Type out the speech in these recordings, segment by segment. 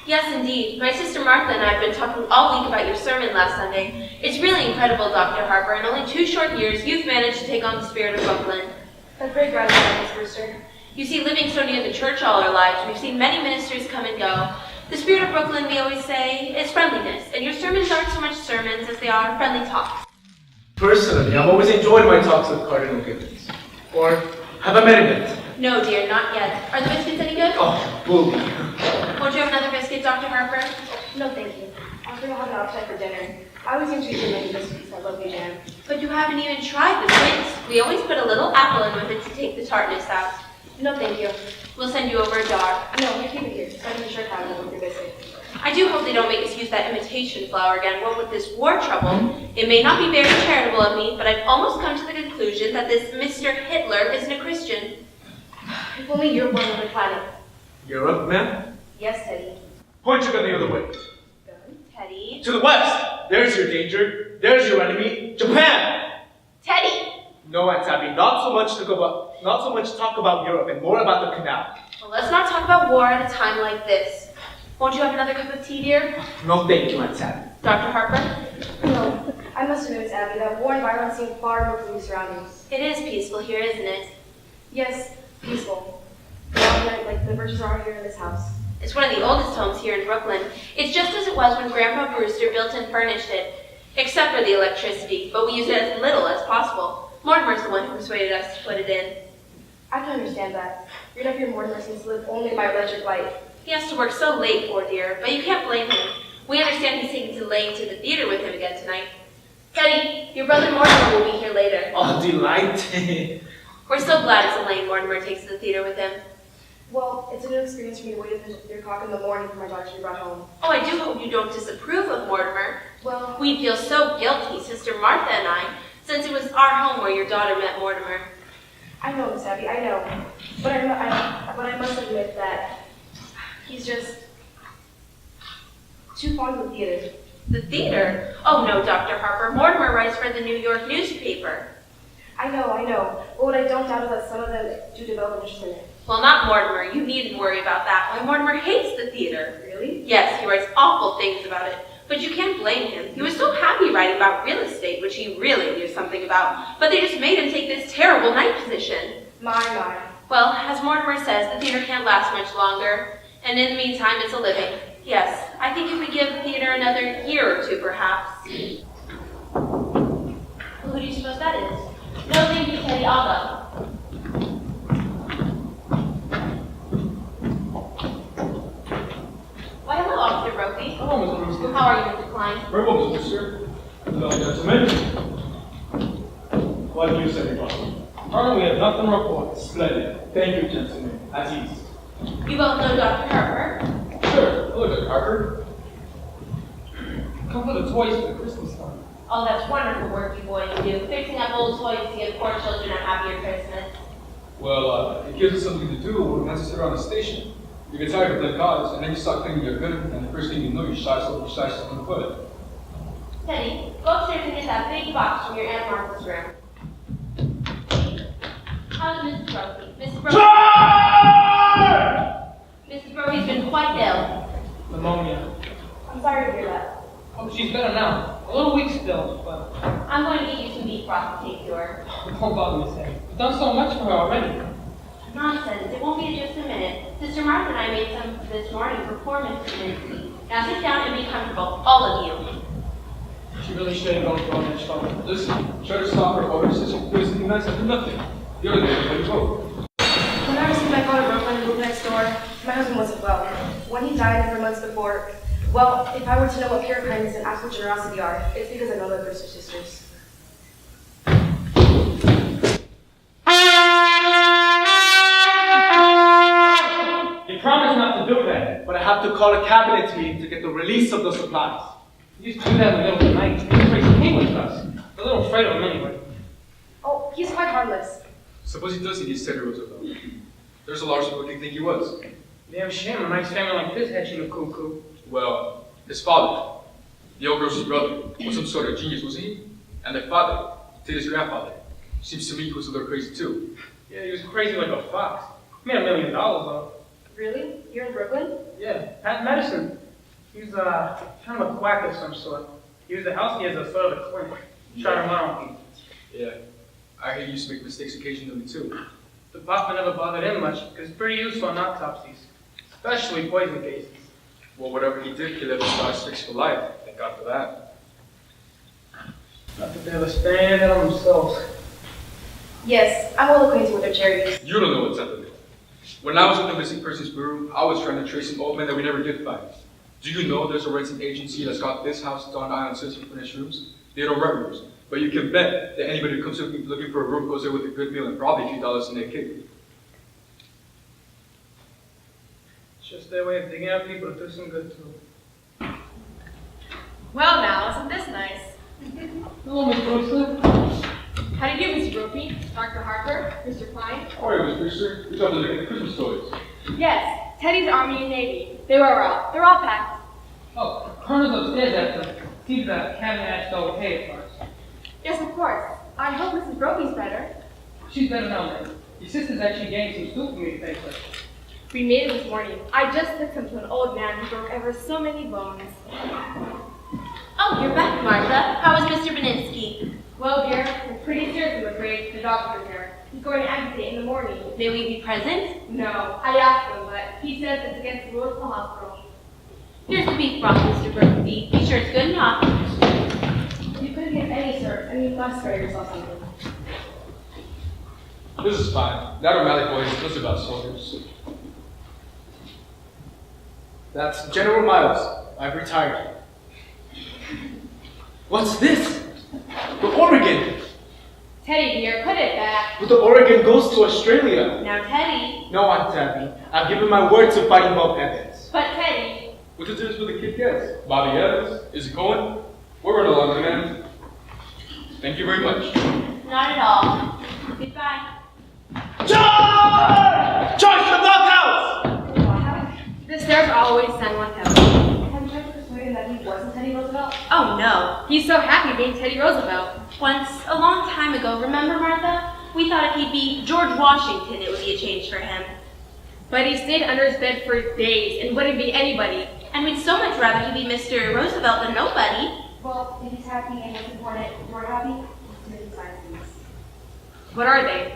Yes, indeed. My sister Martha and I have been talking all week about your sermon last Sunday. It's really incredible, Dr. Harper. In only 2 short years, you've managed to take on the spirit of Brooklyn. That's very gratifying, Miss Brewster. You see, living so near the church all our lives, we've seen many ministers come and go. The spirit of Brooklyn, we always say, is friendliness, and your sermons aren't so much sermons as they are friendly talks. Personally, I've always enjoyed my talks with Cardinal Gibbons. Or have I met him yet? No, dear, not yet. Are the biscuits any good? Oh, booby. Won't you have another biscuit, Dr. Harper? No, thank you. After I'll have it outside for dinner. I always usually do many biscuits. I love you, jam. But you haven't even tried the mince. We always put a little apple in with it to take the tartness out. No, thank you. We'll send you over a jar. No, I keep it here, so I can sure have it with your biscuit. I do hope they don't make us use that imitation flour again. What with this war trouble, it may not be very charitable of me, but I've almost come to the conclusion that this Mr. Hitler isn't a Christian. If only you're born on the planet. Europe, ma'am? Yes, Teddy. Point your gun the other way. Gun? Teddy? To the west! There's your danger. There's your enemy. Japan! Teddy! No, Aunt Tabby, not so much talk about Europe and more about the canal. Well, let's not talk about war at a time like this. Won't you have another cup of tea, dear? No, thank you, Aunt Tabby. Dr. Harper? No, I must admit, Miss Abby, that war and violence seem far removed from these surroundings. It is peaceful here, isn't it? Yes, peaceful. Like the birches are here in this house. It's one of the oldest homes here in Brooklyn. It's just as it was when Grandpa Brewster built and furnished it, except for the electricity, but we use it as little as possible. Mortimer's the one who persuaded us to put it in. I can understand that. Your nephew Mortimer seems to live only by electric light. He has to work so late, poor dear, but you can't blame him. We understand he's taking Elaine to the theater with him again tonight. Teddy, your brother Mortimer will be here later. Oh, delight. We're so glad it's Elaine Mortimer takes to the theater with him. Well, it's a new experience for me to wait at 3 o'clock in the morning for my daughter to be brought home. Oh, I do hope you don't disapprove of Mortimer. Well, We'd feel so guilty, Sister Martha and I, since it was our home where your daughter met Mortimer. I know, Miss Abby, I know. But I must admit that he's just too fond of the theater. The theater? Oh no, Dr. Harper. Mortimer writes for the New York newspaper. I know. But what I don't doubt is that some of them do develop interest in it. Well, not Mortimer. You needn't worry about that. Why, Mortimer hates the theater. Really? Yes, he writes awful things about it. But you can't blame him. He was so happy writing about real estate, which he really knew something about. But they just made him take this terrible night position. My. Well, as Mortimer says, the theater can't last much longer. And in the meantime, it's a living. Yes, I think if we give the theater another year or 2, perhaps. Well, who do you suppose that is? No, thank you, Teddy. I'll go. Why, hello, Officer Brophy. Hello, Mr. Brewster. How are you, Mr. Klein? Very well, Mr. Sir. Hello, gentlemen. What do you say, Doctor? Colonel, we have nothing to report. Splendid. Thank you, gentlemen. At ease. You both know Dr. Harper? Sure. Hello, Dr. Harper. Come for the toys for the Christmas time. Oh, that's wonderful work you boys do, fixing up old toys to give poor children a happier Christmas. Well, it gives us something to do when we have to sit around the station. You get tired of playing cards, and then you start thinking you're good, and the first thing you know, you shy yourself in the foot. Teddy, go upstairs and get that big box from your Aunt Martha's room. How's Mrs. Brophy? Mrs. Brophy? Mrs. Brophy's been quite ill. Pneumonia. I'm sorry to hear that. Oh, she's better now. A little weak still, but I'm going to get you some beef broth to take to her. don't bother me, Sam. I've done so much for her already. Nonsense, it won't be in just a minute. Sister Martha and I made some this morning for poor Mrs. Lindsay. Now sit down and be comfortable, all of you. She really shouldn't go through all that trouble. Listen, try to stop her over sister doing something nice and do nothing. The other day, let you go. When I received my phone in Brooklyn and moved next door, my husband wasn't well. When he died a few months before, well, if I were to know what pure kindness and absolute generosity are, it's because I know that they're sisters. You promised not to do that. But I have to call a cabinet meeting to get the release of the supplies. You used to do that in the middle of the night. He was crazy king with us. A little afraid of him anyway. Oh, he's quite harmless. Suppose he does need his Segerstrom. There's a large people who think he was. Damn shame a nice family like this hatching a cuckoo. Well, his father, the old girl's brother, was some sort of genius, wasn't he? And their father, Teddy's grandfather, seems to me he was a little crazy too. Yeah, he was crazy like a fox. He made $1 million though. Really? You're in Brooklyn? Yeah, Pat Medicine. He's kind of a quack of some sort. He was the house, he has a sort of a clinic. Tried him out on people. Yeah. I hear you used to make mistakes occasionally too. The papa never bothered him much, because it's pretty useful in autopsies. Especially poison cases. Well, whatever he did, he left his stars fixed for life. Thank God for that. Not that they ever stand on themselves. Yes, I'm well acquainted with their charities. You don't know what's up with it. When I was with the Missing Persons Bureau, I was trying to trace some old man that we never did find. Do you know there's a renting agency that's got this house on Island City furnished rooms? They don't rent rooms, but you can bet that anybody who comes looking for a room goes there with a good meal and probably a few dollars in their kick. It's just their way of digging out people to do some good to them. Well now, isn't this nice? Hello, Miss Brookston. How do you do, Mr. Brophy? Dr. Harper? Mr. Klein? How are you, Miss Brewster? You're talking to the Christmas toys. Yes, Teddy's Army and Navy. They were out. They're all packed. Oh, Colonel's upstairs after. See if the cabinet still okay at first. Yes, of course. I hope Mrs. Brophy's better. She's better now, man. Your sister's actually getting some soup for me to take her. We made it this morning. I just took some to an old man who broke ever so many bones. Oh, you're back, Martha. How was Mr. Beninsky? Well, dear, we're pretty serious, I'm afraid. The doctor's here. He's going to amputate in the morning. May we be present? No, I asked him, but he says it's against the rules of the hospital. Here's the beef broth, Mr. Brooksby. Be sure it's good and hot. You couldn't get any, sir. I mean, you must spare yourself something. This is fine. That O'Malley boy is just about soldiers. That's General Miles. I've retired. What's this? The Oregon! Teddy, dear, put it back. But the Oregon goes to Australia. Now, Teddy. No, Aunt Tabby. I've given my word to fighting Bob Evans. But Teddy, What's the difference with the kid gets? Bobby Evans? Is he going? We're running along, man. Thank you very much. Not at all. Goodbye. Charge! Charge the blockhouse! the stairs always send one heaven. Have you tried to persuade him that he wasn't Teddy Roosevelt? Oh, no. He's so happy being Teddy Roosevelt. Once, a long time ago, remember, Martha? We thought if he'd be George Washington, it would be a change for him. But he stayed under his bed for days and wouldn't be anybody. And we'd so much rather he be Mr. Roosevelt than nobody. Well, if he's happy and what's important, we're happy, let's make sign things. What are they?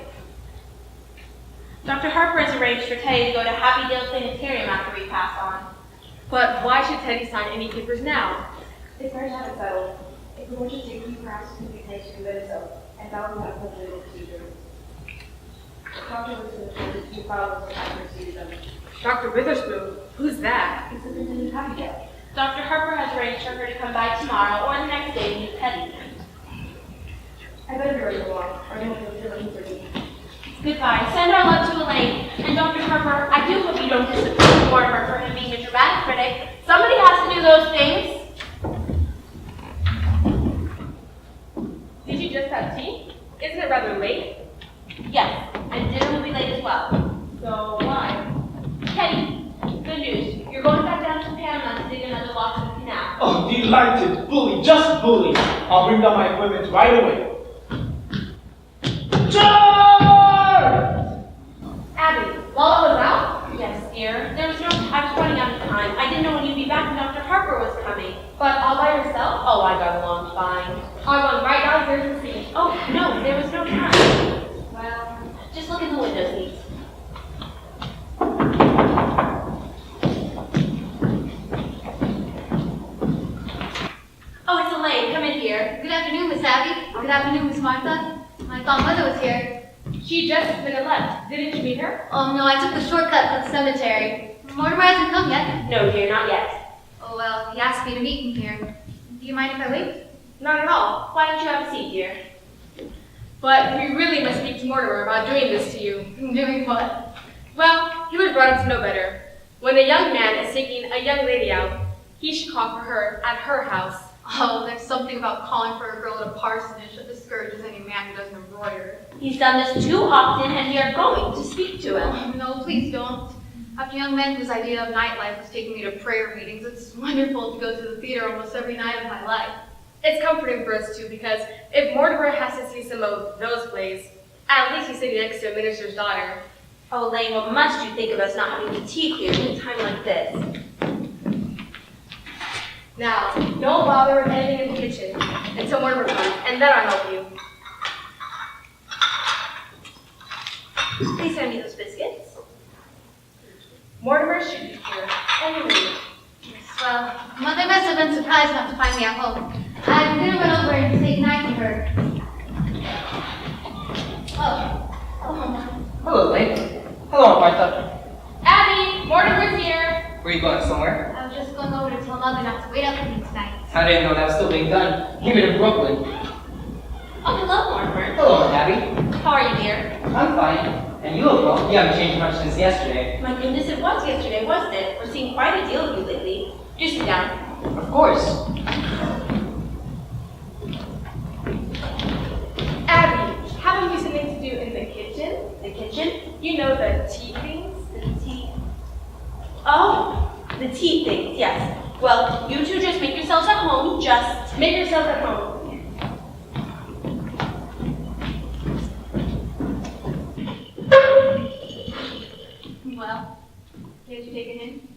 Dr. Harper has arranged for Teddy to go to Happydale Planetarium after we pass on. But why should Teddy sign any papers now? It's better to have it settled. If we want to take you perhaps to communication, let us know. And that will not put legal procedure. Dr. Witherspoon, you follow the accuracy of them. Dr. Witherspoon? Who's that? It's a continued Happydale. Dr. Harper has arranged for her to come by tomorrow or the next day to meet Teddy. I better be ready to go on, or they won't be looking for me. Goodbye. Send our love to Elaine. And Dr. Harper, I do hope you don't disapprove Mortimer for him being a dramatic critic. Somebody has to do those things. Did you just have tea? Isn't it rather late? Yes, and dinner will be late as well. So why? Teddy, good news. You're going back down to Panama to dig another lock in the canal. Oh, delighted. Bully, just bully. I'll bring down my equipment right away. Charge! Abby, while I was out? Yes, dear. There was no. I was running out of time. I didn't know when you'd be back and Dr. Harper was coming. But all by yourself? Oh, I got along fine. I went right downstairs to see. Oh, no, there was no time. Well, Just look in the window seats. Oh, it's Elaine. Come in here. Good afternoon, Miss Abby. Good afternoon, Miss Martha. I thought Mother was here. she just a minute left. Didn't you meet her? Oh no, I took the shortcut from the cemetery. Mortimer hasn't come yet. No, dear, not yet. Oh well, he asked me to meet him here. Do you mind if I wait? Not at all. Why don't you have a seat, dear? But we really must speak to Mortimer about doing this to you. Doing what? Well, he was brought up to know better. When a young man is taking a young lady out, he should call for her at her house. Oh, there's something about calling for a girl at a parsonage that discourages any man who doesn't embroider. He's done this too often, and we are going to speak to him. Oh, no, please don't. After a young man whose idea of nightlife was taking me to prayer meetings, it's wonderful to go to the theater almost every night of my life. It's comforting for us too, because if Mortimer has to see some of those plays, at least he's sitting next to a minister's daughter. Oh, Elaine, what must you think of us not having the tea cleared in a time like this? Now, don't bother with anything in the kitchen until Mortimer comes, and then I'll help you. Please send me those biscuits. Mortimer should be here any minute. Well, Mother must have been surprised not to find me at home. I'm gonna run over and say goodnight to her. Hello, Elaine. Hello, Martha. Abby, Mortimer's here. Were you going somewhere? I was just going over to tell Mother not to wait up with me tonight. I didn't know that was still being done, even in Brooklyn. Oh, hello, Mortimer. Hello, Abby. How are you, dear? I'm fine. And you look well. You haven't changed much since yesterday. My goodness, it was yesterday, wasn't it? We're seeing quite a deal of you lately. Do sit down. Of course. Abby, haven't you something to do in the kitchen? The kitchen? You know, the tea things? The tea. Oh, the tea things, yes. Well, you two just make yourselves at home, just Make yourself at home. Well, did you take it in?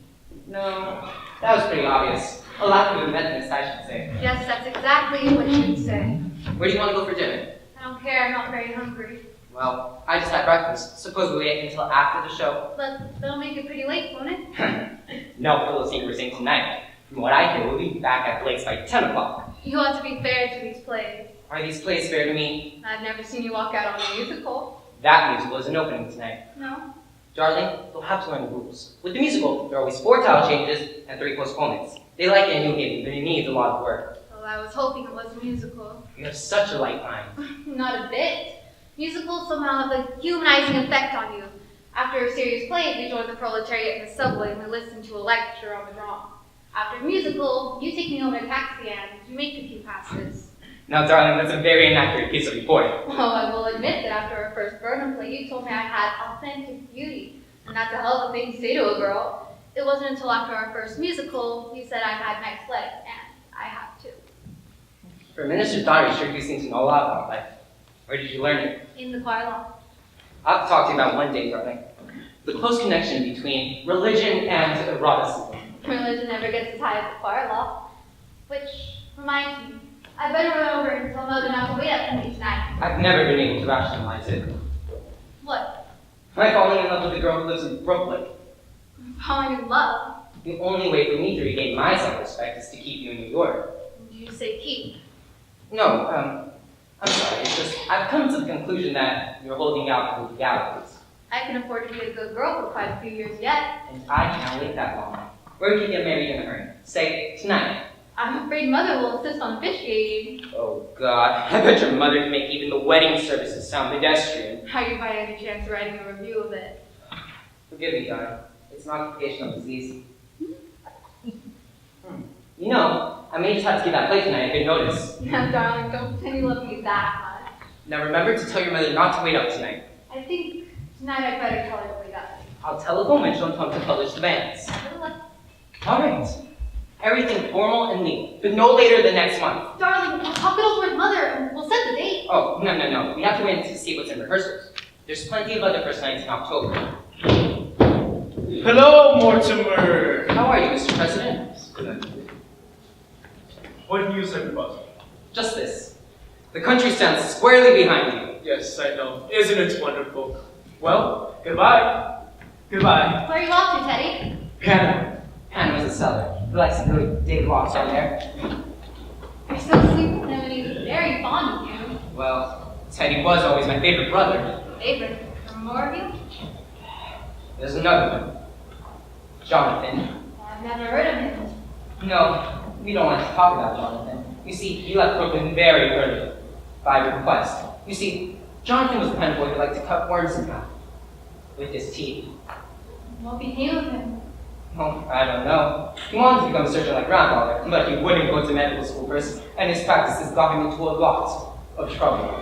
No, that was pretty obvious. A lack of inventiveness, I should say. Yes, that's exactly what you'd say. Where do you want to go for dinner? I don't care, I'm not very hungry. Well, I just had breakfast. Suppose we wait until after the show? But that'll make it pretty late, won't it? No, we'll see we're seeing tonight. From what I hear, we'll be back at Blake's by 10 o'clock. You ought to be fair to these plays. Are these plays fair to me? I've never seen you walk out on a musical. That musical is an opening tonight. No? Darling, you'll have to learn the rules. With the musical, there are always 4 title changes and 3 postponements. They like it and you hate it, but it needs a lot of work. Well, I was hoping it was a musical. You have such a light mind. Not a bit. Musicals somehow have a humanizing effect on you. After a serious play, we join the proletariat in the subway and we listen to a lecture on the drama. After a musical, you take me home in a taxi and you make a few passes. Now, darling, that's a very inaccurate piece of reporting. Oh, I will admit that after our first Burnham play, you told me I had authentic beauty. And that's a hell of a thing to say to a girl. It wasn't until after our first musical, you said I had nice legs, and I have too. For a minister's daughter, you sure do seem to know a lot about life. Where did you learn it? In the choir loft. I'll have to talk to you about one day, darling. The close connection between religion and eroticism. Religion never gets as high as the choir loft. Which reminds me, I better run over and tell Mother not to wait up for me tonight. I've never been able to rationalize it. What? My falling in love with a girl who lives in Brooklyn. Falling in love? The only way for me to regain my self-respect is to keep you in New York. Did you say keep? No, I'm sorry, it's just, I've come to the conclusion that you're holding out for legalities. I can afford to be a good girl for quite a few years yet. And I can't wait that long. Where can you get married in a hurry? Say, tonight. I'm afraid Mother will insist on officiating. Oh God, I bet your mother can make even the wedding services sound pedestrian. Are you by any chance writing a review of it? Forgive me, darling. It's an occupational disease. You know, I may just have to give that play tonight a good notice. Now, darling, don't pretend you love me that much. Now remember to tell your mother not to wait up tonight. I think tonight I'd better tell her to wait up. I'll telephone and she'll come to publish the banns. Good luck. All right. Everything formal and legal, but no later than next month. Darling, we'll talk it over with Mother and we'll set the date. Oh, no. We have to wait to see what's in rehearsals. There's plenty of other first nights in October. Hello, Mortimer. How are you, Mr. President? What news have you brought? Just this. The country stands squarely behind you. Yes, I know. Isn't it wonderful? Well, goodbye. Goodbye. Where are you off to, Teddy? Hannah. Hannah was a seller. He likes to go dig walks down there. You're so sweet with him and he's very fond of you. Well, Teddy was always my favorite brother. Favorite? There are more of you? There's another one. Jonathan. I've never heard of him. No, we don't want to talk about Jonathan. You see, he left Brooklyn very early, by request. You see, Jonathan was the kind of boy who liked to cut worms in half with his teeth. What became of him? Oh, I don't know. He wanted to become a surgeon like grandfather, but he wouldn't go to medical school first, and his practices got him into a lot of trouble.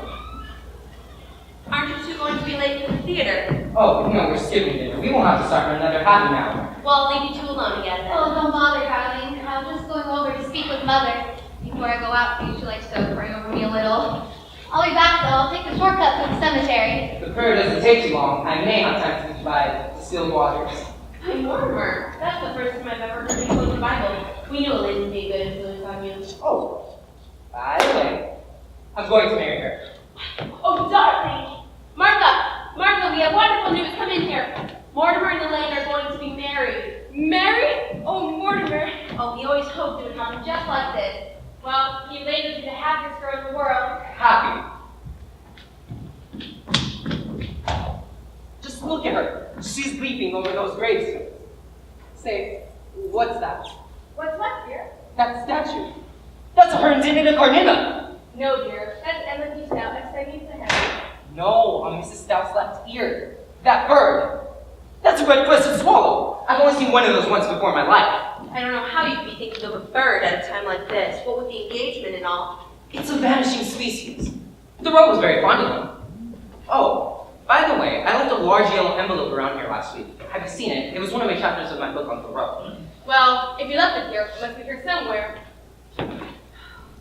Aren't you two going to be late for the theater? Oh, no, we're skipping dinner. We won't have to start for another half an hour. Well, I'll leave you two alone again then. Oh, don't bother, darling. I'm just going over to speak with Mother. Before I go out, she likes to pray over me a little. I'll be back though. I'll take the shortcut through the cemetery. If the prayer doesn't take too long, I may have time to divide distilled waters. Hey, Mortimer, that's the first time I've ever heard you quote the Bible. We knew Elaine would be a good influence on you. Oh, by the way, I'm going to marry her. Oh, darling! Martha, we have wonderful news. Come in here. Mortimer and Elaine are going to be married. Married? Oh, Mortimer. Oh, we always hoped it would happen just like this. Well, Elaine would be the happiest girl in the world. Happy. Just look at her. She's weeping over those gravestones. Say, what's that? What's what, dear? That statue. That's her Indinita Carnina. No, dear. That's Emma Stout ascending to heaven. No, on Mrs. Stout's left ear. That bird. That's a red-breasted swallow. I've only seen one of those once before in my life. I don't know how you'd be thinking of a bird at a time like this. What with the engagement and all. It's a vanishing species. Thoreau was very fond of them. Oh, by the way, I left a large yellow envelope around here last week. Have you seen it? It was one of my chapters of my book on Thoreau. Well, if you left it here, it must be here somewhere.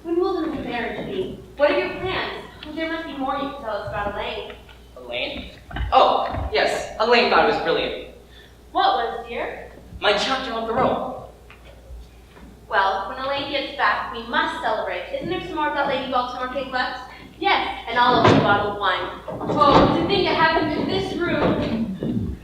When will the marriage be? What are your plans? Well, there must be more you can tell us about Elaine. Elaine? Oh, yes, Elaine thought it was brilliant. What was, dear? My chapter on Thoreau. Well, when Elaine gets back, we must celebrate. Isn't there some more of that Lady Baltimore cake left? Yes. And I'll open a bottle of wine. Oh, to think it happened in this room.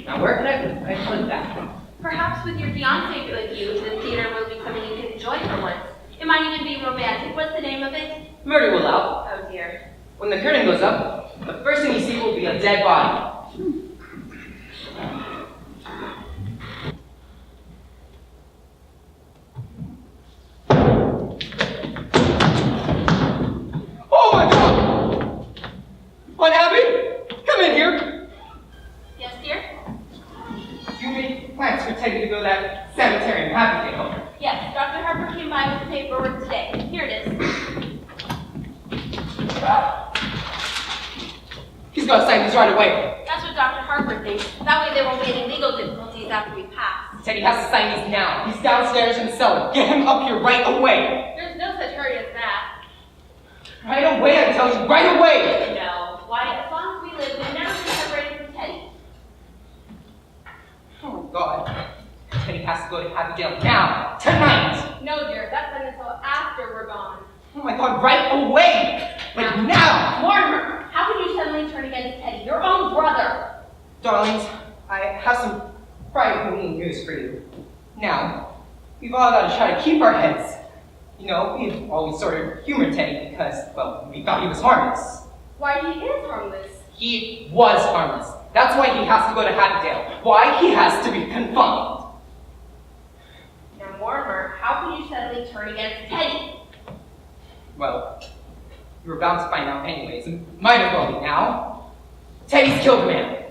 Now, where can I put that? Perhaps with your fiancé with you, the theater will be something you can enjoy for once. It might even be romantic. What's the name of it? Murder Will Out. Oh, dear. When the curtain goes up, the first thing you see will be a dead body. Oh my God! Aunt Abby, come in here. Yes, dear? You made plans for Teddy to go to that sanitarium, haven't you? Yes, Dr. Harper came by with the paperwork today. Here it is. He's got to sign this right away. That's what Dr. Harper thinks. That way there won't be any legal difficulties after we pass. Teddy has to sign these now. He's downstairs in the cellar. Get him up here right away. There's no such hurry as that. Right away, I tell you, right away! No. Why, as long as we live, we've never been separated from Teddy. Oh my God. Teddy has to go to Happy Dale now, tonight! No, dear. That's not until after we're gone. Oh my God, right away! Like now! Mortimer, how could you suddenly turn against Teddy, your own brother? Darlings, I have some frightening news for you. Now, we've all got to try to keep our heads. You know, we've always sort of humored Teddy because, well, we thought he was harmless. Why, he is harmless. He was harmless. That's why he has to go to Happy Dale. Why he has to be confined. Now, Mortimer, how could you suddenly turn against Teddy? Well, you were bound to find out anyways, and might as well be now. Teddy's killed a man.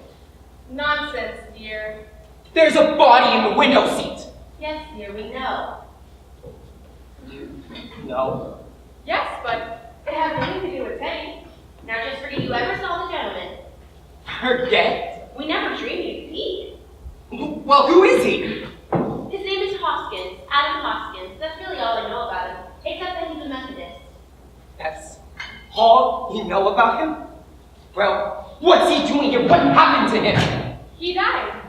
Nonsense, dear. There's a body in the window seat. Yes, dear, we know. No. Yes, but it has nothing to do with Teddy. Now, just forget you ever saw the gentleman. Forget? We never dreamed you'd be. Well, who is he? His name is Hoskins, Adam Hoskins. That's really all I know about him, except that he's a Methodist. That's all you know about him? Well, what's he doing here? What happened to him? He died.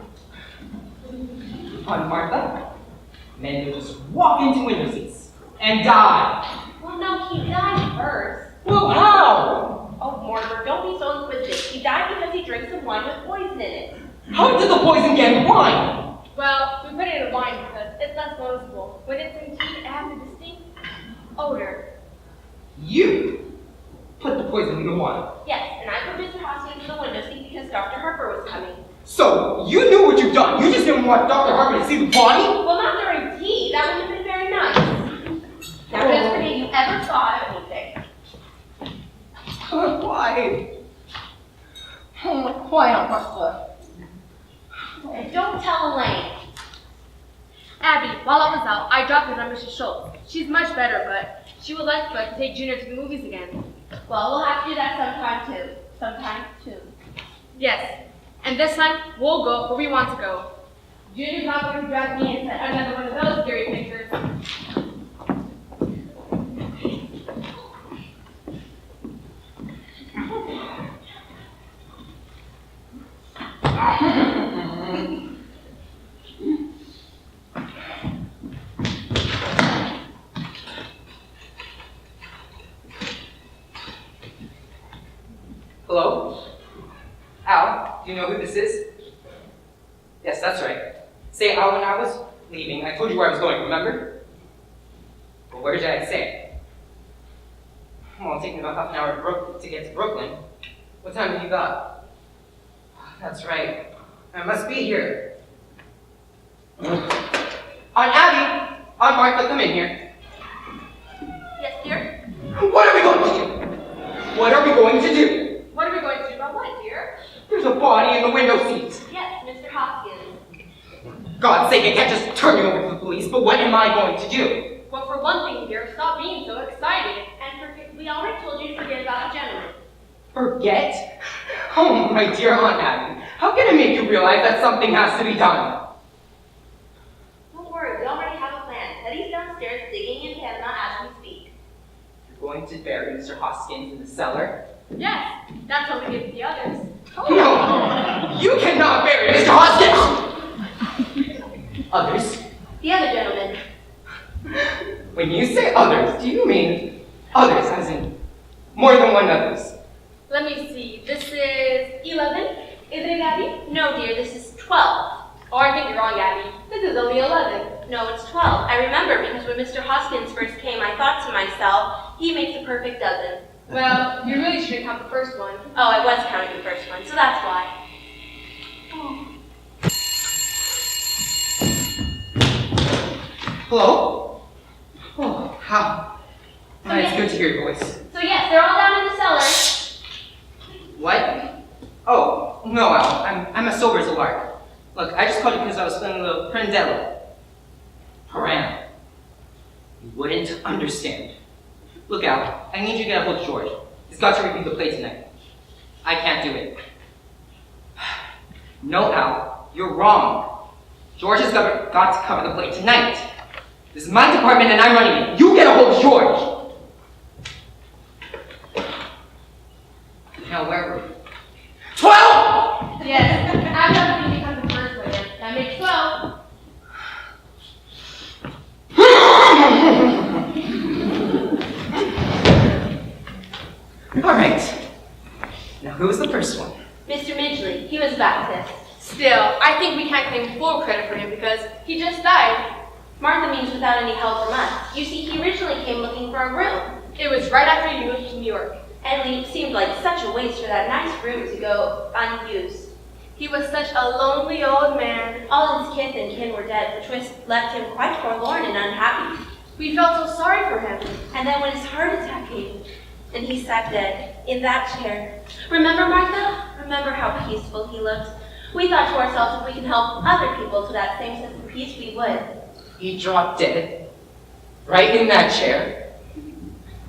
Aunt Martha, men will just walk into window seats and die. Well, no, he died first. Well, how? Oh, Mortimer, don't be so inquisitive. He died because he drank some wine with poison in it. How did the poison get in wine? Well, we put it in wine because it's less noticeable. When it's in tea, it has a distinct odor. You put the poison in the wine. Yes, and I put Mr. Hoskins in the window seat because Dr. Harper was coming. So, you knew what you've done. You just didn't want Dr. Harper to see the body? Well, not during tea. That wouldn't have been very nice. Now, just forget you ever saw anything. Why? Why, Aunt Martha? And don't tell Elaine. Abby, while I was out, I dropped in on Mrs. Schultz. She's much better, but she would like to take Junior to the movies again. Well, we'll have to do that sometime too. Yes, and this time, we'll go where we want to go. Junior's not going to drag me into another one of those scary pictures. Yes, that's right. Say, when I was leaving, I told you where I was going, remember? But where did I say? Well, it'll take me about half an hour to get to Brooklyn. What time have you got? That's right. I must be here. Aunt Abby! Aunt Martha, come in here. Yes, dear? What are we going to do? What are we going to do? What are we going to do about what, dear? There's a body in the window seat. Yes, Mr. Hoskins. God's sake, I can't just turn you over to the police, but what am I going to do? Well, for one thing, dear, stop being so excited. And we already told you to forget about the gentleman. Forget? Oh, my dear Aunt Abby, how can I make you realize that something has to be done? Don't worry, we already have a plan. Teddy's downstairs digging in Panama as we speak. You're going to bury Mr. Hoskins in the cellar? Yes, that's what we give to the others. No! You cannot bury Mr. Hoskins! Others? The other gentleman. When you say others, do you mean others as in more than one others? Let me see, this is 11? Isn't it, Abby? No, dear, this is 12. Oh, I think you're wrong, Abby. This is only 11. No, it's 12. I remember because when Mr. Hoskins first came, I thought to myself, he makes a perfect dozen. Well, you really shouldn't count the first one. Oh, I was counting the first one, so that's why. Hello? Oh, how? It's good to hear your voice. So yes, they're all down in the cellar. What? Oh, no, Al. I'm as sober as a lark. Look, I just called you because I was feeling a little prandello. Haram. You wouldn't understand. Look, Al, I need you to get a hold of George. He's got to repeat the play tonight. I can't do it. No, Al, you're wrong. George has got to cover the play tonight. This is my department and I'm running it. You get a hold of George! Now, where were we? 12! Yes, Abby doesn't need to come the first way. That makes 12. Alright. Now, who was the first one? Mr. Midgley, he was Baptist. Still, I think we can't claim full credit for him because he just died. Martha means without any help from us. You see, he originally came looking for a room. It was right after you moved to New York. And it seemed like such a waste for that nice room to go unused. He was such a lonely old man. All his kith and kin were dead, which left him quite forlorn and unhappy. We felt so sorry for him. And then when his heart attack came, and he sat dead in that chair. Remember, Martha? Remember how peaceful he looked? We thought to ourselves, if we can help other people to that same sense of peace, we would. He dropped dead? Right in that chair?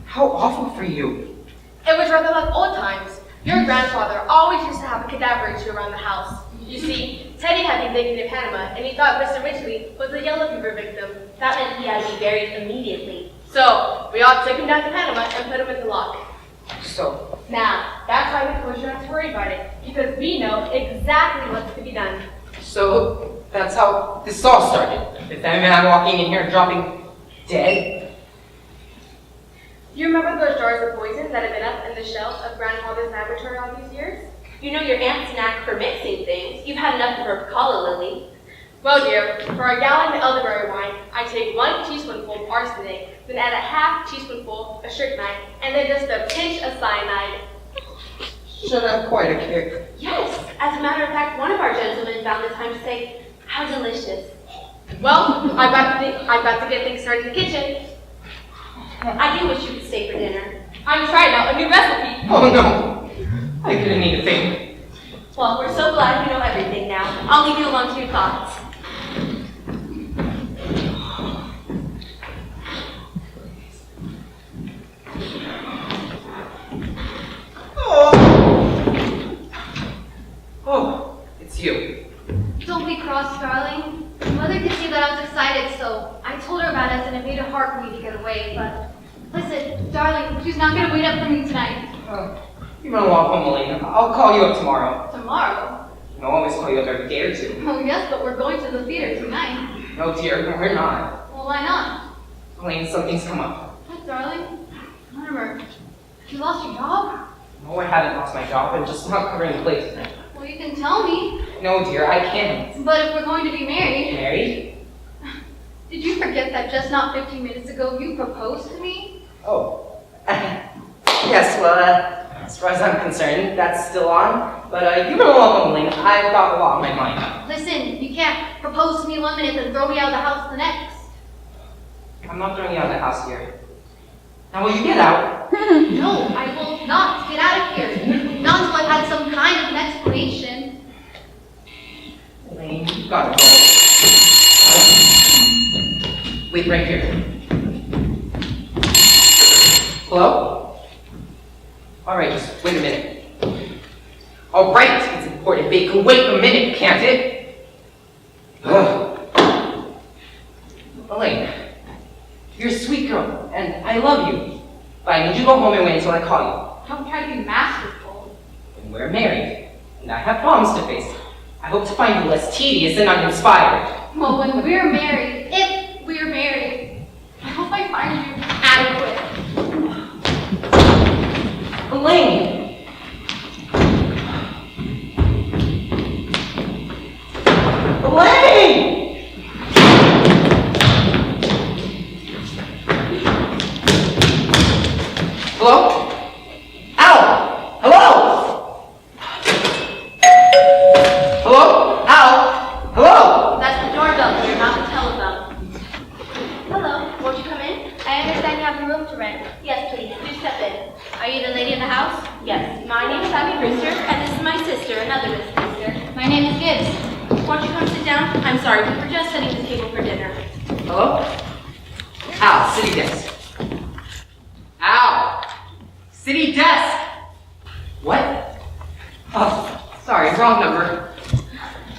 How awful for you. It was rather like old times. Your grandfather always used to have a cadaver or two around the house. You see, Teddy had been taken to Panama, and he thought Mr. Midgley was a yellow fever victim. That meant he had to be buried immediately. So, we all took him down to Panama and put him in the lock. So, Now, that's why we closed you not to worry about it, because we know exactly what's to be done. so that's how this all started. With that man walking in here and dropping dead. Do you remember those jars of poison that have been up in the shelf of Grandfather's laboratory all these years? You know your aunt's knack for mixing things. You've had enough of her calla lily. Well, dear, for a gallon of elderberry wine, I take 1 teaspoonful of arsenic, then add a half teaspoonful of strychnine, and then just a pinch of cyanide. Should have quite a kick. Yes, as a matter of fact, one of our gentlemen found the time to say, how delicious. Well, I've got to get things started in the kitchen. I do wish you could stay for dinner. I'm trying out a new recipe. Oh no, I couldn't eat a thing. Well, we're so glad you know everything now. I'll leave you alone to your thoughts. Oh, it's you. Don't be cross, darling. Mother could see that I was excited, so I told her about us and it made it hard for me to get away, but listen, darling, she's not gonna wait up for me tonight. You run along home, Elaine. I'll call you up tomorrow. Tomorrow? I'll always call you up every day or two. Oh yes, but we're going to the theater tonight. No, dear, we're not. Well, why not? Elaine, something's come up. What, darling? Mortimer, you lost your job? No, I haven't lost my job. I'm just not covering the place tonight. Well, you can tell me. No, dear, I can't. But if we're going to be married, Married? did you forget that just not 15 minutes ago you proposed to me? Oh. Yes, well, as far as I'm concerned, that's still on. But you run along, Elaine. I've got a lot on my mind. Listen, you can't propose to me 1 minute and throw me out of the house the next. I'm not throwing you out of the house here. Now, will you get out? No, I will not get out of here. Not until I've had some kind of an explanation. Elaine, you've got to go. Wait right here. Hello? Alright, just wait a minute. Alright, it's important, but it can wait a minute, can't it? Ugh. Elaine, you're a sweet girl, and I love you. But I need you to go home and wait until I call Don't try to be masterful. you. And we're married, and I have problems to face. I hope to find you less tedious and uninspired. Well, when we're married, if we're married, I hope I find you adequate. Elaine! Elaine! Hello? Al! Hello? Hello? Al? Hello? That's the doorbell here, not the telephone. Hello, won't you come in? I understand you have a room to rent. Yes, please, do step in. Are you the lady of the house? Yes, my name is Abby Brewster, and this is my sister, another Miss Brewster. My name is Gibbs. Won't you come sit down? I'm sorry, we were just setting the table for dinner. Hello? Al, city desk. Al! City desk! What? Oh, sorry, wrong number.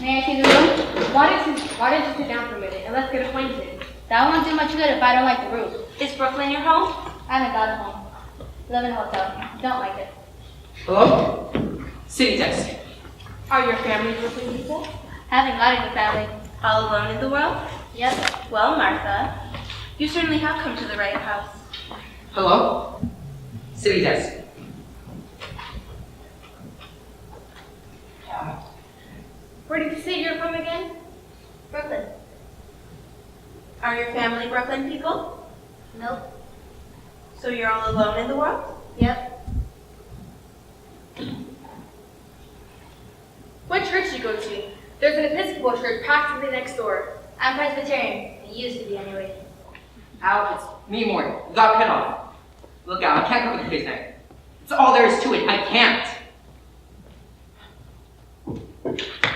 May I see the room? Why don't you sit down for a minute and let's get acquainted? That won't do much good if I don't like the room. Is Brooklyn your home? I haven't got a home. Live in a hotel. Don't like it. Hello? City desk. Are your family Brooklyn people? Haven't got any family. All alone in the world? Yep. Well, Martha, you certainly have come to the right house. Hello? City desk. Where did you say you're from again? Brooklyn. Are your family Brooklyn people? Nope. So you're all alone in the world? Yep. What church do you go to? There's an Episcopal church practically next door. I'm Presbyterian. I used to be anyway. Al, it's me, Morty. Got cut off. Look, Al, I can't come with you tonight. That's all there is to it. I can't.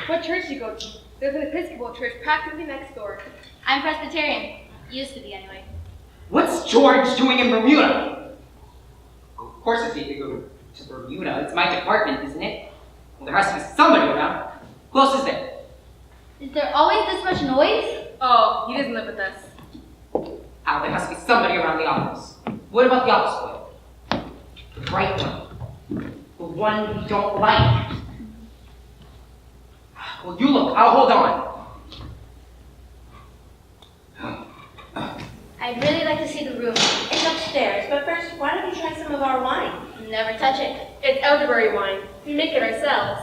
What church do you go to? There's an Episcopal church practically next door. I'm Presbyterian. Used to be anyway. What's George doing in Bermuda? Of course it's easy to go to Bermuda. It's my department, isn't it? Well, there has to be somebody around. Who else is there? Is there always this much noise? Oh, he doesn't live with us. Al, there has to be somebody around the office. What about the office boy? The bright one. The one we don't like. Well, you look. I'll hold on. I'd really like to see the room. It's upstairs, but first, why don't you try some of our wine? Never touch it. It's elderberry wine. We make it ourselves.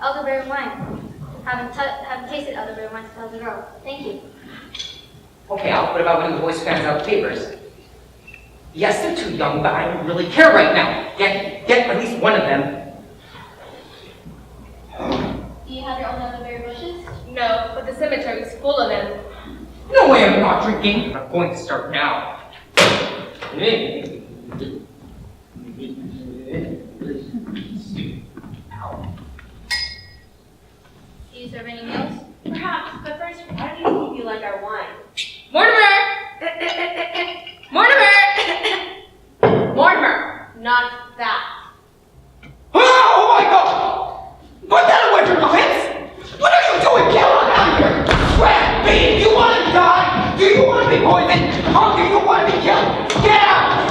Elderberry wine. Haven't tasted elderberry wine since I was a girl. Thank you. Okay, Al, what about when the boys fans out the papers? Yes, they're too young, but I don't really care right now. Get at least one of them. Do you have your own elderberry bushes? No, but the cemetery is full of them. No way I'm not drinking. I'm going to start now. Al. Do you serve any meals? Perhaps, but first, why do you think you like our wine? Mortimer! Mortimer! Mortimer, not that. Oh my god! Put that away from your lips! What are you doing? Get on out of here! Crap, bean! You want to die? Do you want to be poisoned? Or do you want to be killed? Get out!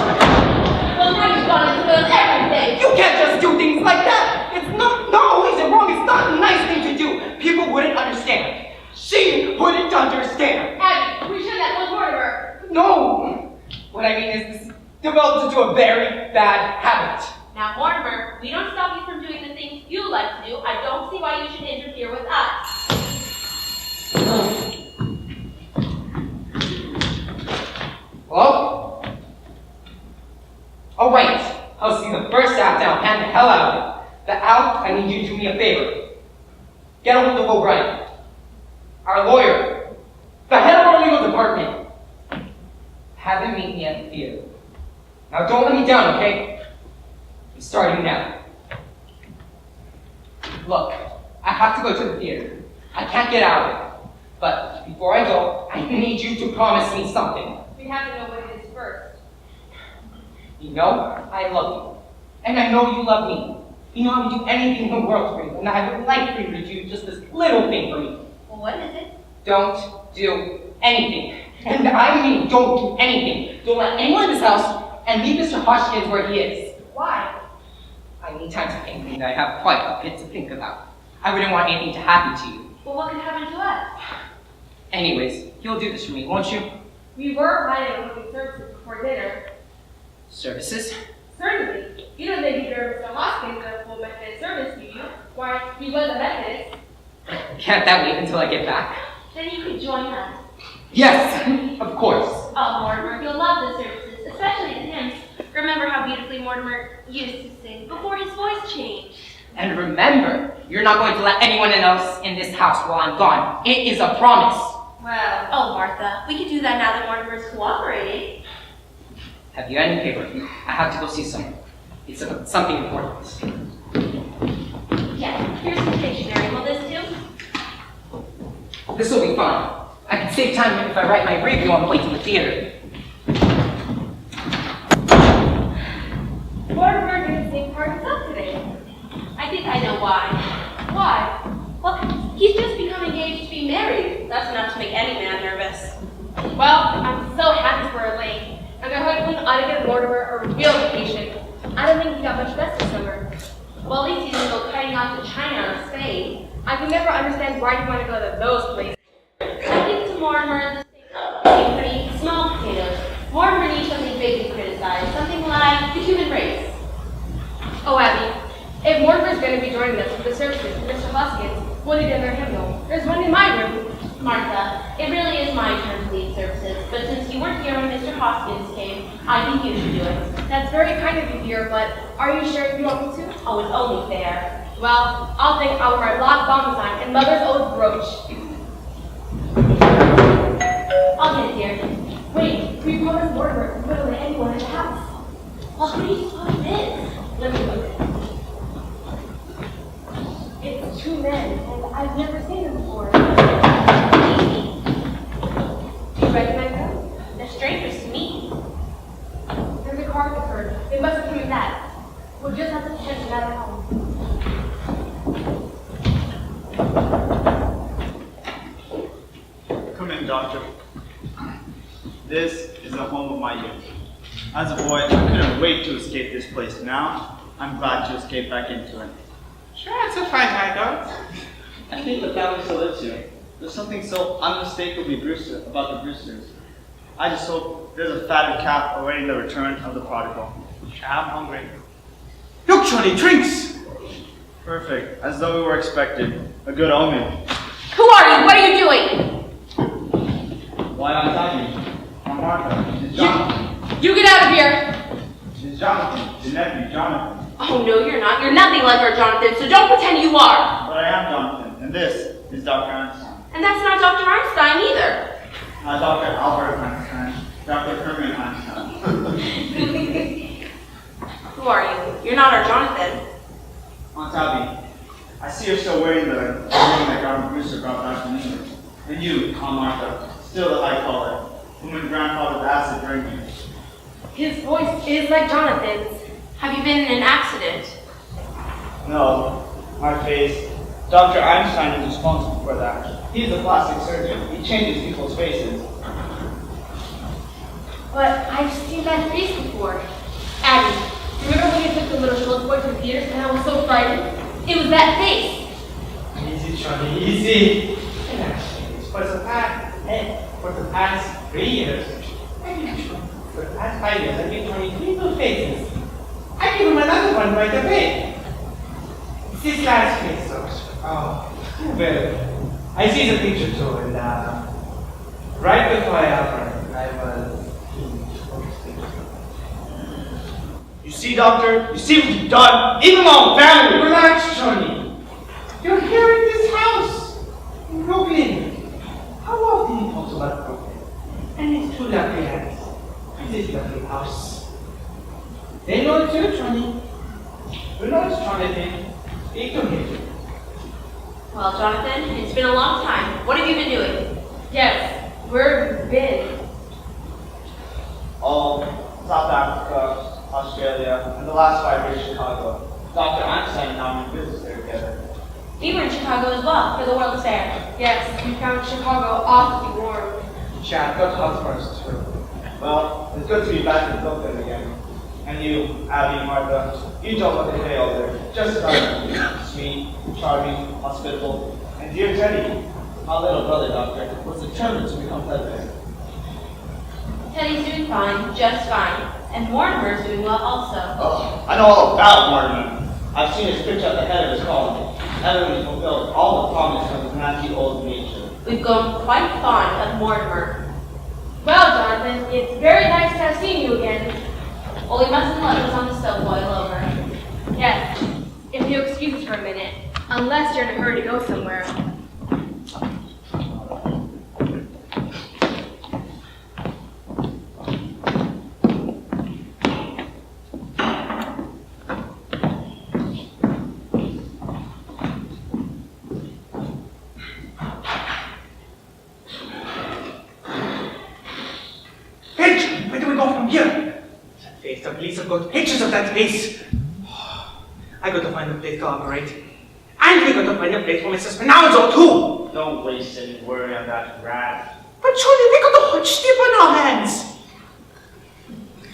Well, now you've gone and spilled everything. You can't just do things like that! It's not always wrong. It's not a nice thing to do. People wouldn't understand. She wouldn't understand. Abby, we shouldn't have told Mortimer. No! What I mean is this developed into a very bad habit. Now, Mortimer, we don't stop you from doing the things you like to do, I don't see why you should interfere with us. Hello? Oh, right. I'll see the first act now and the hell out of it. But Al, I need you to do me a favor. Get a hold of O'Brien, our lawyer, the head of our legal department. Have him meet me at the theater. Now don't let me down, okay? I'm starting now. Look, I have to go to the theater. I can't get out of it. But before I go, I need you to promise me something. We have to know what it is first. You know, I love you. And I know you love me. You know I would do anything in the world for you, and I would like for you to do just this little thing for me. Well, what is it? Don't do anything. And I mean, don't do anything. Don't let anyone in this house, and leave Mr. Hoskins where he is. Why? I need time to think, and I have quite a bit to think about. I wouldn't want anything to happen to you. Well, what could happen to us? Anyways, you'll do this for me, won't you? We were planning on looking services before dinner. Services? Certainly. You don't think you gave Mr. Hoskins a full Methodist service, do you? Why, he was a Methodist. Can't that wait until I get back? Then you could join us. Yes, of course. Oh, Mortimer, you'll love the services, especially the hymns. Remember how beautifully Mortimer used to sing before his voice changed. And remember, you're not going to let anyone else in this house while I'm gone. It is a promise. Well, oh, Martha, we could do that now that Mortimer's cooperating. Have you any paper? I have to go see someone. It's something important. Yes, here's some stationery. Will this do? This will be fine. I can save time if I write my review on the way to the theater. Mortimer didn't sing part himself today. I think I know why. Why? Well, he's just become engaged to be married. That's enough to make any man nervous. Well, I'm so happy for Elaine. And her husband ought to get Mortimer a real vacation. I don't think he got much rest this summer. Well, at least he didn't go cutting off to China or Spain. I can never understand why you want to go to those places. I think to Mortimer, the thing pretty small potatoes. Mortimer needs something big to criticize, something like the human race. Oh, Abby, if Mortimer's going to be joining us for the services with Mr. Hoskins, we'll need another hymnal. There's one in my room. Martha, it really is my turn to lead services, but since you weren't here when Mr. Hoskins came, I think you should do it. That's very kind of you, dear, but are you sure you want me to? Oh, it's only fair. Well, I'll think I'll wear a black bomb sign and Mother's old brooch. I'll get it, dear. Wait, we promised Mortimer we wouldn't let anyone in the house. Well, who do you suppose it is? Let me look. It's two men, and I've never seen them before. Do you recognize them? They're strangers to me. There's a car that heard. They must have come in that. We'll just have to pretend to not at home. Come in, Doctor. This is the home of my youth. As a boy, I couldn't wait to escape this place. Now, I'm glad to escape back into it. Sure, it's a fine hideout. I think the family still lives here. There's something so unmistakably Brewster about the Brewsters. I just hope there's a fatted calf awaiting the return of the prodigal. I'm hungry. Look, Johnny, drinks! Perfect, as though we were expected. A good omen. Who are you? What are you doing? Why, I'm talking. I'm Martha. This is Jonathan. You get out of here! This is Jonathan, the nephew, Jonathan. Oh, no, you're not. You're nothing like our Jonathan, so don't pretend you are. But I am Jonathan, and this is Dr. Einstein. And that's not Dr. Einstein either. Dr. Albert Einstein. Dr. Herman Einstein. Who are you? You're not our Jonathan. Aunt Abby, I see you're still wearing the ring that Grandma Brewster brought back from England. And you, Aunt Martha, still the high collar, whom your grandfather's acid drinking. His voice is like Jonathan's. Have you been in an accident? No, my face. Dr. Einstein is responsible for that. He's a plastic surgeon. He changes people's faces. But I've seen that face before. Abby, remember when you took the little Schultz boy to the theater and I was so frightened? It was that face. Easy, Johnny, easy. And actually, for the past 3 years, for the past 5 years, I've been 23 new faces. I give him another one right away. This last case, oh, well, I see the picture too, and right before I opened, I was You see, Doctor? You see what you've done? Even my own family! Relax, Johnny. You're here in this house, in Brooklyn. How often you talk about Brooklyn? And it's two lovely hands. And this lovely house. They know it too, Johnny. You know it's Jonathan. Speak to him. Well, Jonathan, it's been a long time. What have you been doing? Yes, where have you been? South Africa, Australia, and the last 5 years Chicago. Dr. Einstein and I were in business there together. We were in Chicago as well for the World's Fair. Yes, we found Chicago awfully warm. Chad, got hot first too. Well, it's good to be back in Brooklyn again. And you, Abby, Martha, you don't look a day older. Just sweet, charming, hospitable, and dear Teddy, my little brother, Doctor, was determined to become president. Teddy's doing fine, just fine. And Mortimer's doing well also. Oh, I know all about Mortimer. I've seen his picture at the head of his colony. Evidently fulfilled all the promise of his nasty old nature. We've grown quite fond of Mortimer. Well, Jonathan, it's very nice to have seen you again. Well, we mustn't let this on the stove boil over. Yes, if you'll excuse us for a minute, unless you're in a hurry to go somewhere. The police have got pictures of that place. I got to find a place to operate. And we got to find a place for Mr. Spinalzo too. Don't waste any worry on that rat. But surely we got a hot step on our hands.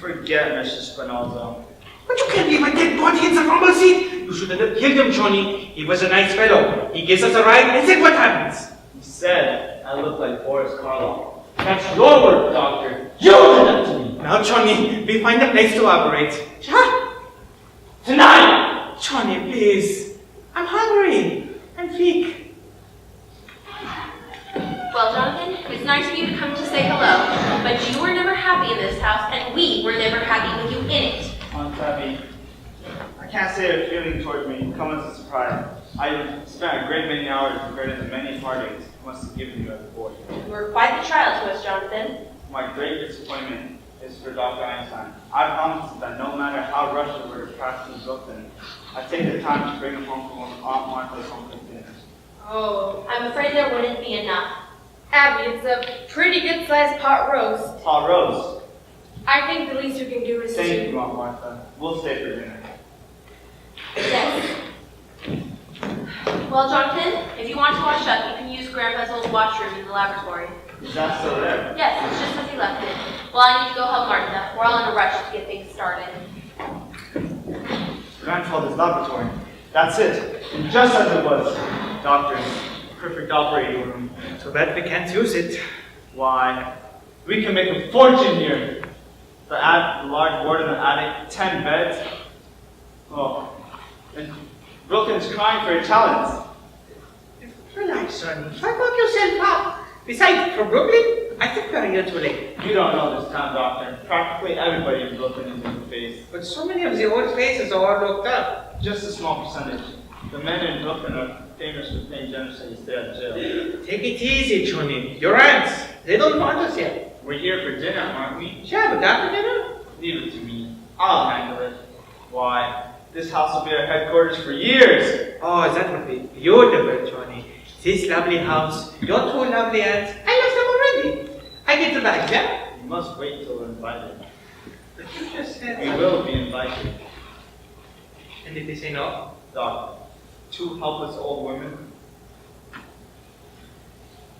Forget Mr. Spinalzo. But you can't leave a dead body in the rumble seat. You shouldn't have killed him, Johnny. He was a nice fellow. He gives us a ride and said what happens. He said I look like Boris Karloff. That's your word, Doctor. You did that to me. Now, Johnny, we find a place to operate. Tonight! Johnny, please. I'm hungry. I'm weak. Well, Jonathan, it's nice of you to come to say hello, but you were never happy in this house, and we were never happy with you in it. Aunt Abby, I can't say her feeling towards me come as a surprise. I spent a great many hours regretting the many heartaches I must have given you as a boy. You were quite the trial to us, Jonathan. My great disappointment is for Dr. Einstein. I promised that no matter how rushed we were to pass through Brooklyn, I'd take the time to bring him home from Aunt Martha's home cooked dinner. Oh, I'm afraid there wouldn't be enough. Abby, it's a pretty good-sized pot roast. Pot roast? I think the least we can do is Thank you, Aunt Martha. We'll stay for dinner. Yes. Well, Jonathan, if you want to wash up, you can use Grandpa's old washroom in the laboratory. Is that still there? Yes, it's just as he left it. Well, I need to go help Martha. We're all in a rush to get things started. Grandfather's laboratory. That's it. And just as it was. Doctor's perfect operating room. Too bad we can't use it. Why, we can make a fortune here. The large ward in the attic, 10 beds. Oh, and Brooklyn's crying for your talents. Relax, Sonny. Why work yourself up? Besides, from Brooklyn, I think we're here too late. You don't know this town, Doctor. Practically everybody in Brooklyn is in the face. But so many of the old faces are all locked up. Just a small percentage. The men in Brooklyn are famous for paying generously to stay out of jail. Take it easy, Johnny. Your aunts, they don't want us yet. We're here for dinner, aren't we? Sure, but after dinner? Leave it to me. I'll handle it. Why, this house will be our headquarters for years. Oh, that would be beautiful, Johnny. This lovely house, your two lovely aunts, I love them already. I get the bags, yeah? You must wait till we're invited. But you just said We will be invited. And if they say no? Doctor, two helpless old women.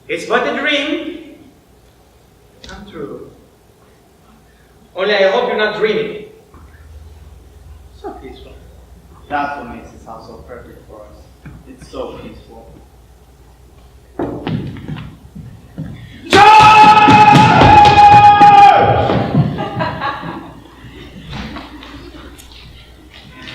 It's but a dream. Come true. Only I hope you're not dreaming. So peaceful. That's what makes this house so perfect for us. It's so peaceful.